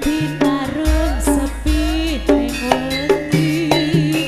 Binarun sepi ning wedi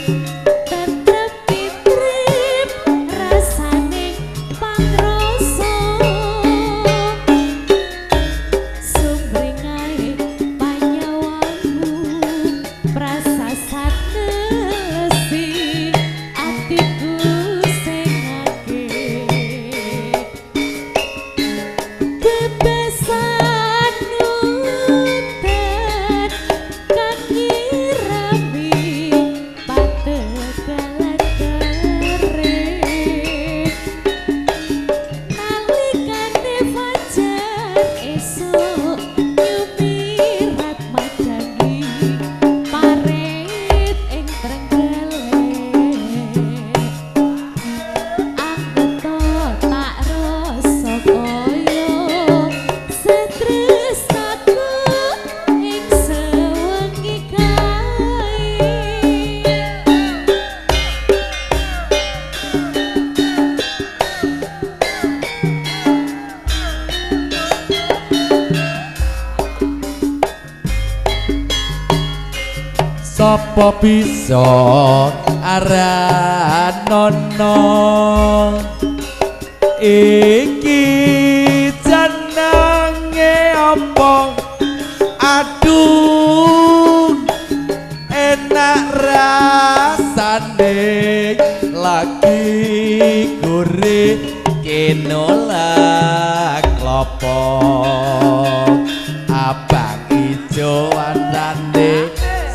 Sapa bisa aranono iki jenenge apa aduh enak rasane lagi gurih kenolak klopo abang ijo warnane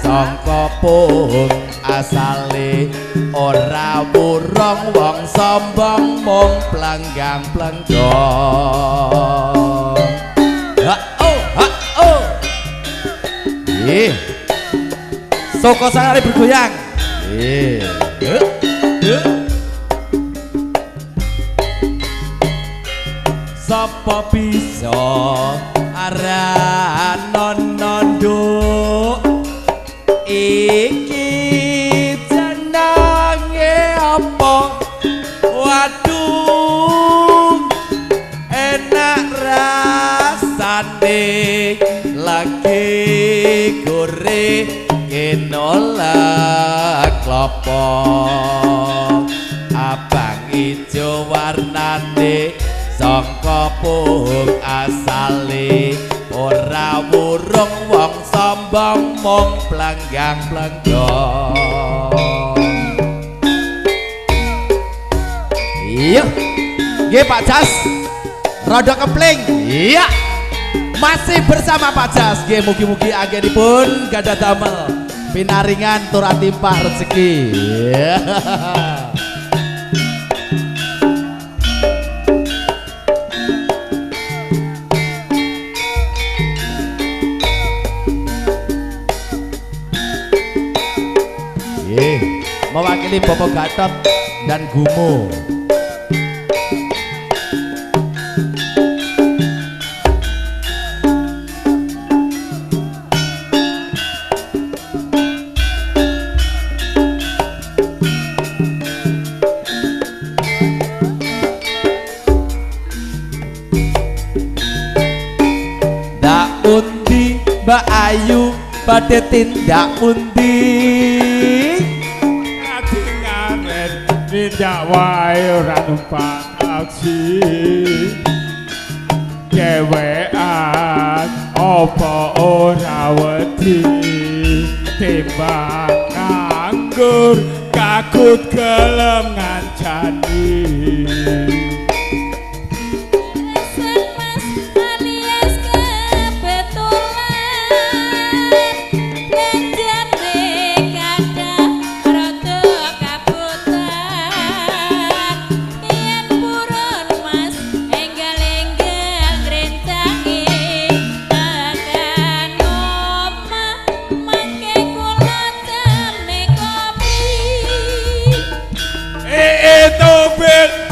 sangka pung asale ora burung wong sombong mung plenggang-plenggong Soko sangare bergoyang Sapa bisa aranono nduk iki jenenge apa waduh enak rasane lagi goreng kenolak klopo abang ijo warnane sangka pung asale ora burung wong sombong mung plenggang-plenggong iya nggih Pak Jas rada kempling iya masih bersama Pak Jas nggih mugi-mugi anggenipun gadah damel pinaringan tur timpah rezeki mewakili Bopo Gatot dan Gumo ndak undi Mbak Ayu badhe tindak undi tidak wae ora numpak taksi kewean apa ora wedi timbang nganggur kakut gelem ngancani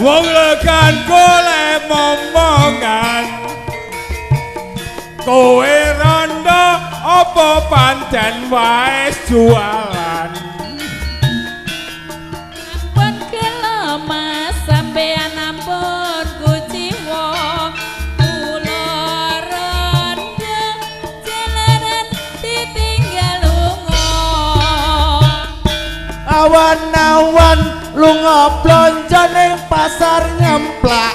wong lekan golek momongan kowe rondo apa pancen wae jualan ampun gelo mas sampean ampun kuciwa kula rondo jalaran ditinggal lunga awan-awan lunga blonjo ning pasar ngemplak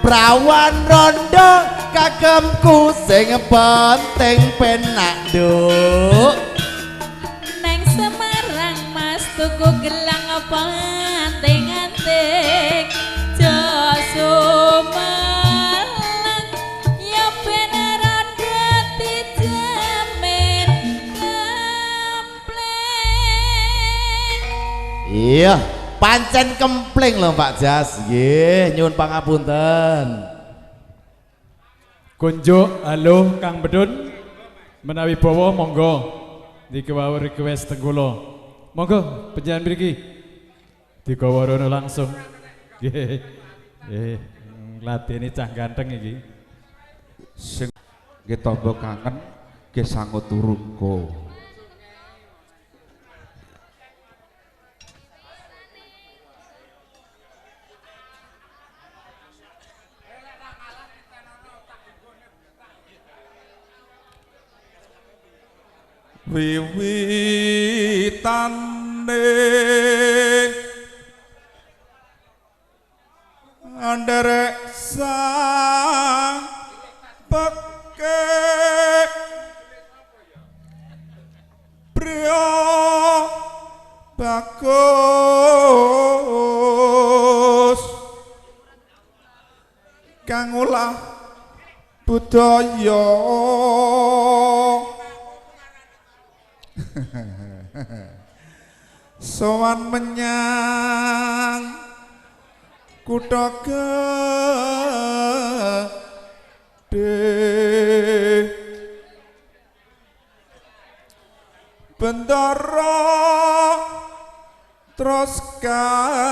prawan rondo kagemku sing penting penak nduk neng Semarang mas tuku gelang apa anting-anting Josumalang ya bener ada dijamin kempleng iya pancen kempling lho Pak Jas nggih nyuwun pangapunten kunjuk halo Kang Bedun menawi bawa monggo dikewawu request tenggula monggo penjalan mriki dikawarono langsung nggih ngladeni cah ganteng iki sing nggih tamba kangen nggih sangut turungko wiwitane anderek sang peke priya bagus kang ulah budaya sowan menyang kutha gedhe Bendara terus kayung-yung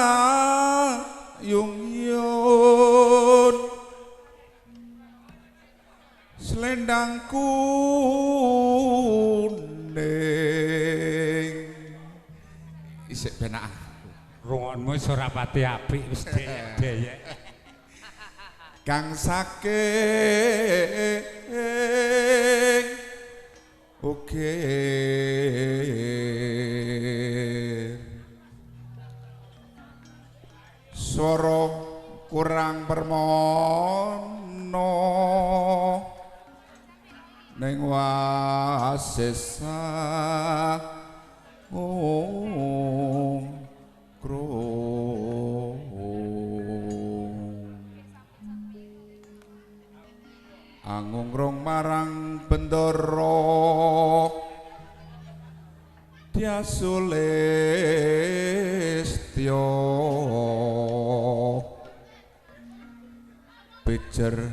selendang kuning isik penak rungonmu Surapati apik wis deyek kang saking swara kurang permono ning wasesa angungrung marang bendara Diasulistya pijer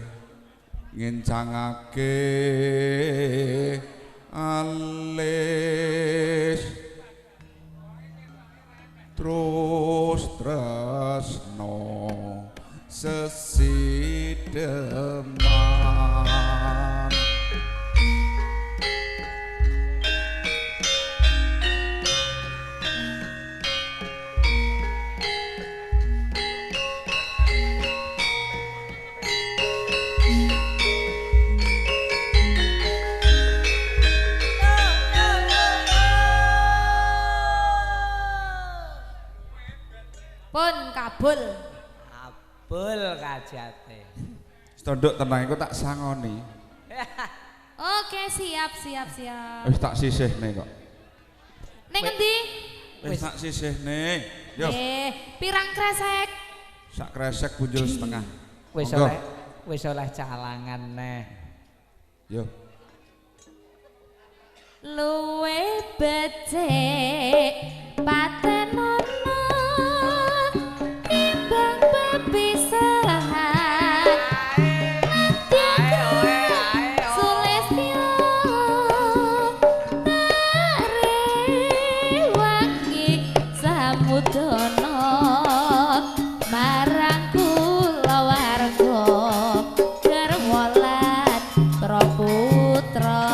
ngencangake alis terus tresno sesideman Pun kabul. Abul kajate. Stondok tenang iku tak sangoni. Oke, siap. Wis tak sisihne kok. Ning endi? Wis tak sisihne. Yo. Pirang kresek? Sak kresek bunjul setengah. Wis oleh calangan neh. Yo. Luwe becik patenono timbang pepisahan Sulistya tarewangi samudana marang kulawarga garwa lan praputra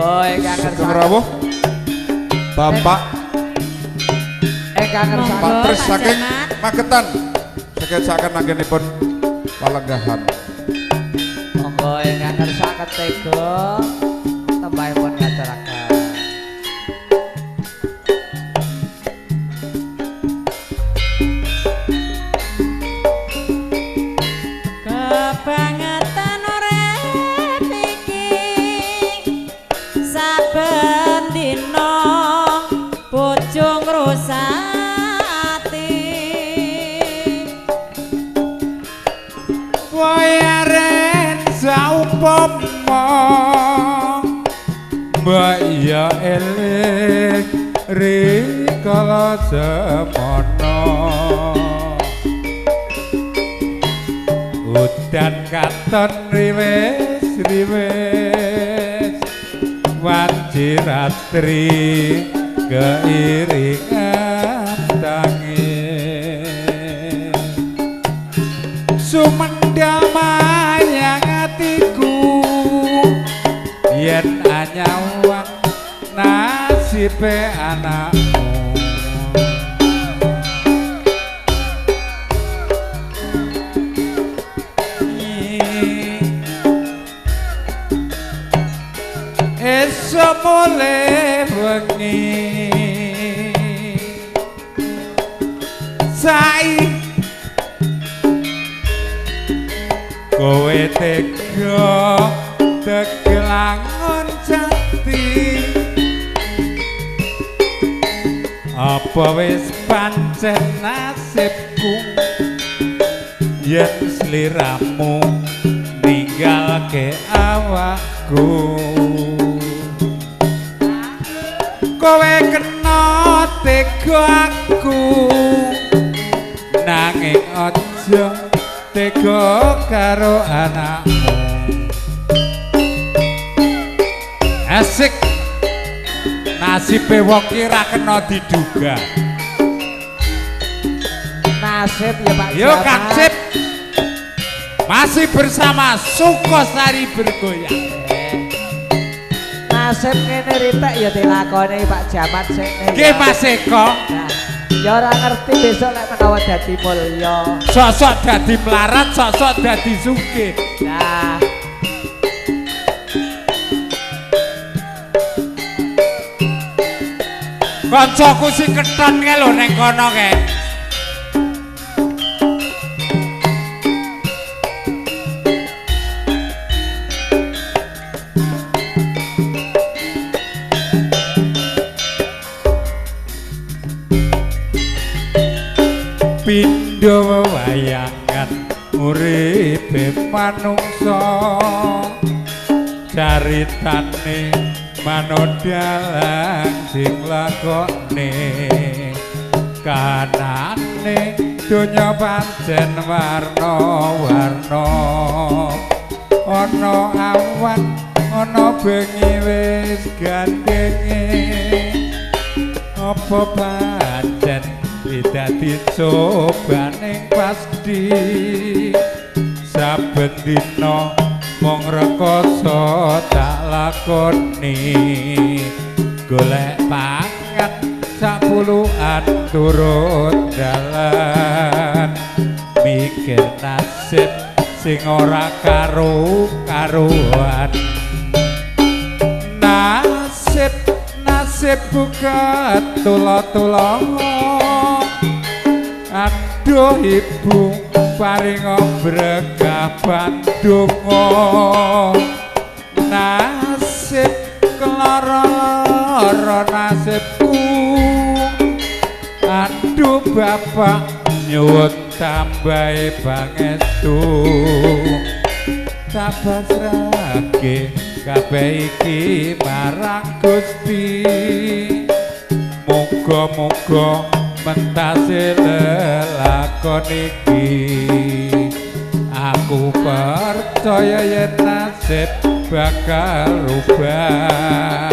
Monggo ingkang Sugeng ngersakaken. rawuh Bapak Ingkang ngersakaken. Patris Pak saking Jamat. Magetan saken anggenipun palenggahan. Monggo ingkang ngersakaken tega tembahipun ngaturaken. Kebangetan urip iki saben dina bojo ngrusati Wayaren saupama mbak ya eling rikala semana udan katon riwes wanci ratri keiringan tangi sumendal mayang atiku yen anyawang nasibe anakmu esok mulai wengi saiki kowe tega tegelangon jati apa wis pancen nasibku yen sliramu ninggalke awakku kowe kena tega aku nanging aja tega karo anakmu asik nasibe wong ki ra kena diduga Nasib ya Pak yo Jamat. Kang Sip masih bersama Sukosari bergoyang Nasib kene ritek ya dilakoni Pak Jamat sik ning. nggih Mas Eko Nah, ya ora ngerti besok lek menawa dadi mulya. sosok dadi melarat sosok dadi sugih Nah, kancaku sing keton kae lho ning kono kae pindho wewayangan uripe manungsa caritane manodhalang sing lakone kanane donya pancen warna-warna ana awan ana bengi wis gandenge apa pancen dadi cobaning pasti saben dina mung rekoso tak lakoni golek pangan sapuluhan turut dalan mikir nasib sing ora karo-karuan nasib buka tula-tula aduh ibu paringa bregah bandunga nasib kelara nasibku aduh bapak nyuwun tambahi pangestu tak pasrahke kabeh iki marang Gusti muga-muga mentase lelakon iki aku percaya yen nasib bakal rubah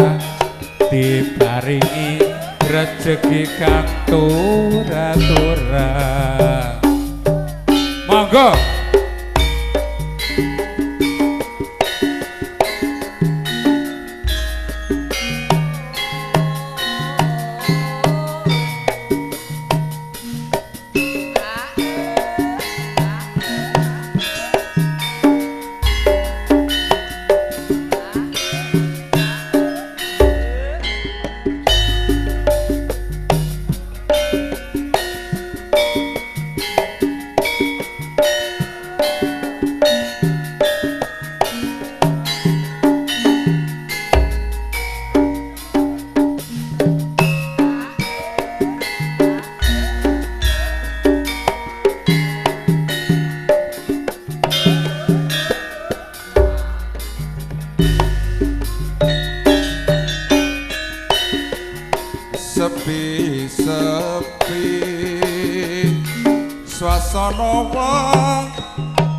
diparingi rezeki kang turah-turah monggo sono wong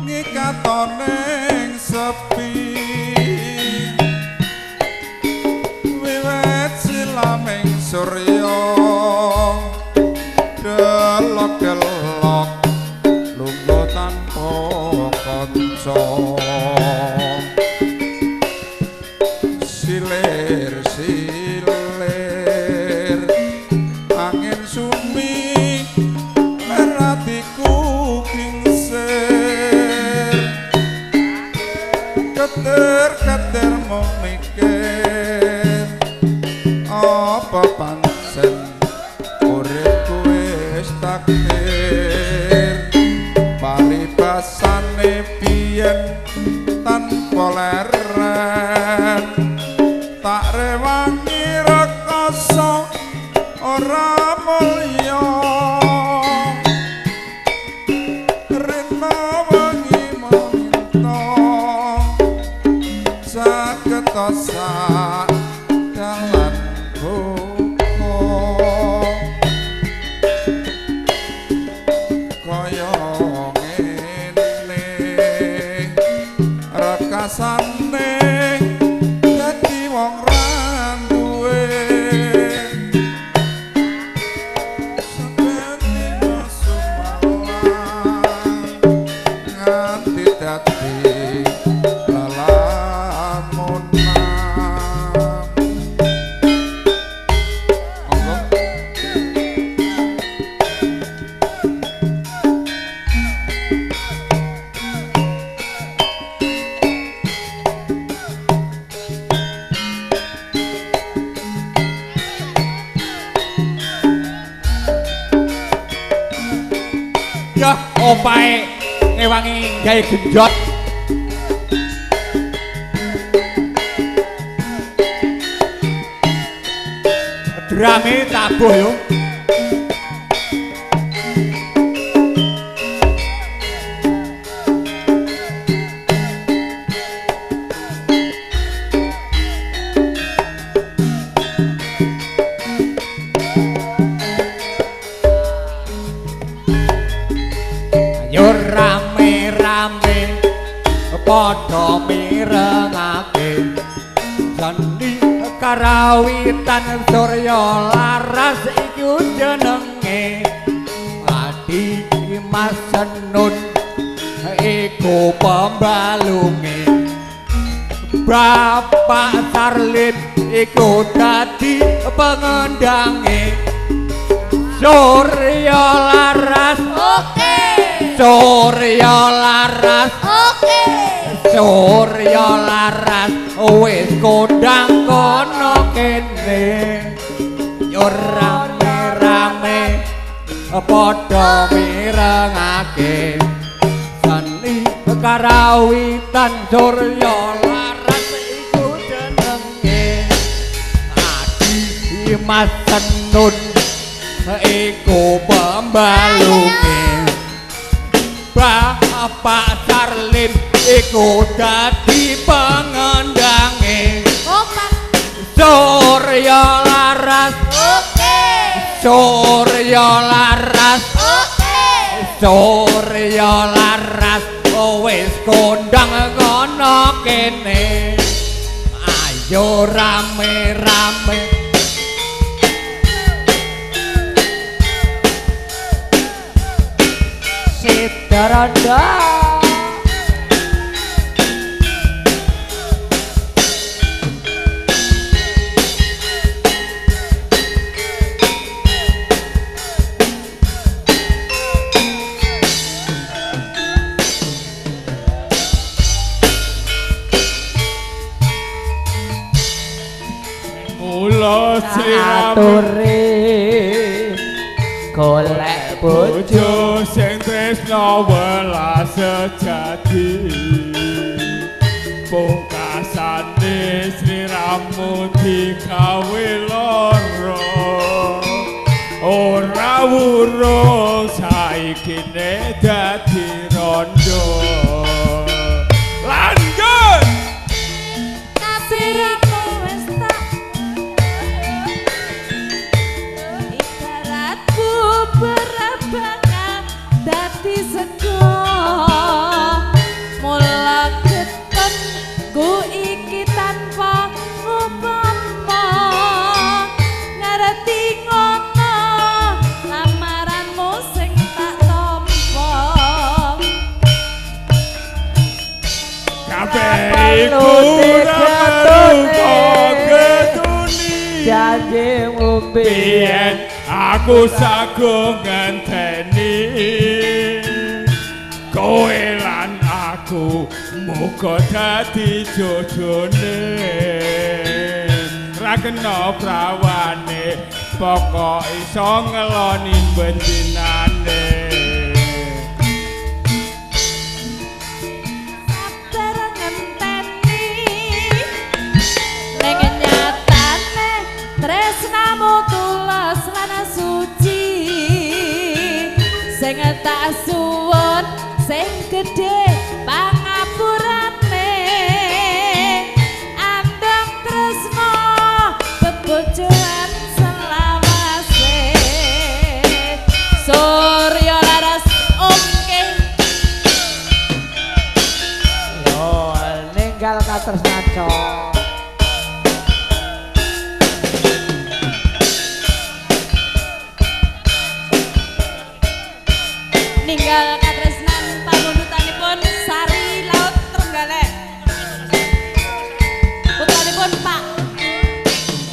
ngikatoning sepi wiwit silaming surya delok-delok lungguh tanpa kanca silir-silir angin sumi meratiku kingsir keter-keter mau mikir apa pancen uripku wis takdir palibasane biyen tanpa leren tak rewangi rekoso ora mulya rena wangi minta saged sak dalan buka kaya ngene rekasane dadi wong ra duwe sampeyan masumalang nganti dadi ya opae ngewangi gawe genjot drame tabuh yo rame-rame padha mirengake seni karawitan Surya Laras iku jenenge Adi Mas Senun iku pembalunge Bapak Sarlin iku dadi pengendange Surya Laras Oke. Surya Laras Oke. Surya Laras wis kondang kono kene yo rame-rame padha mirengake seni karawitan Surya Laras iku jenenge Adi Mas Senun iku pembalunge Bapak Sarlin iku dadi pengendange Surya Laras Oke. Surya Laras Oke. Surya Laras wis kondang kono kene ayo rame-rame Sidarada mula aturi golek bojo sing tresna welas sejati pungkasane sliramu digawe lara ora wurung saiki dadi rondo lanjut Nasiramu wis tak ibaratku berebangan dadi kangge ngombe. Biyen aku sago ngenteni kowe lan aku muga dadi jojone ra kena prawane pokok iso ngeloni bendinane Sabar ngenteni ning nyatane tresnamu tulus lan suci sing tak suwun sing gedhe pangapurane andang tresno bebojoan selawase Surya laras oke Yo ninggal katresnan cok. ninggal katresnan pangundutanipun Sari Laut Trenggalek putranipun Pak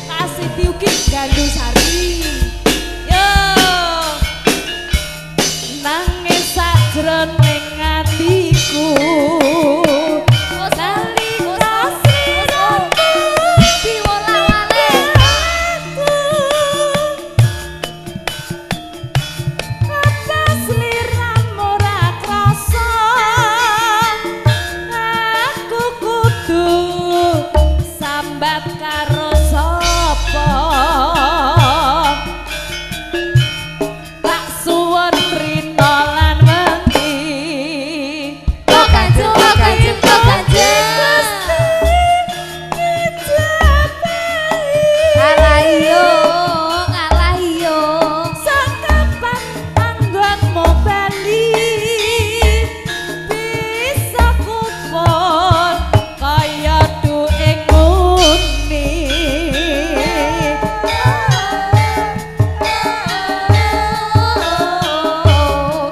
Kasidi ugi Gandusari yo nangis sajroning atiku nalika sliramu diwola-wale aku apa sliramu ora krasa aku kudu sambat karo sapa tak suwun rina lan wedi kok kanjeng kalah iyo sakapan panggonmu bali bisa kupon kaya duwe nguni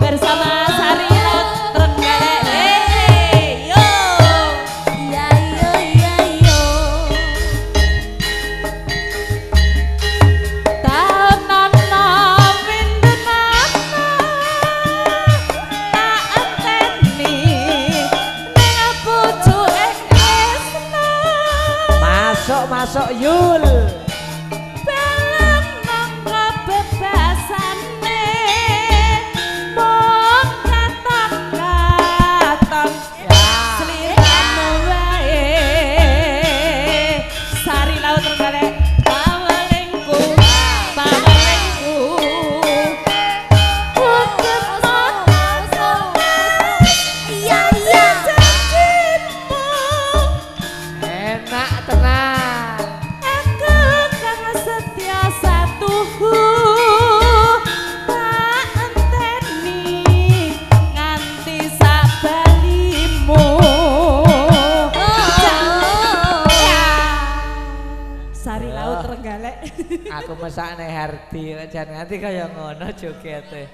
bersama Sari Laut Trenggalek yo iya yo tanana pindenana tak enteni ning pucuke tresno Masuk Yul. Belum nang kebebasane mung katon-katon sliramu wae Sari Laut Trenggalek pawelingku iya janjimu Enak tenang. aku kang setya satuhu tak enteni nganti sabalimu Sari Laut Trenggalek Aku mesakne Hardi jan nganti kaya ngono jogete.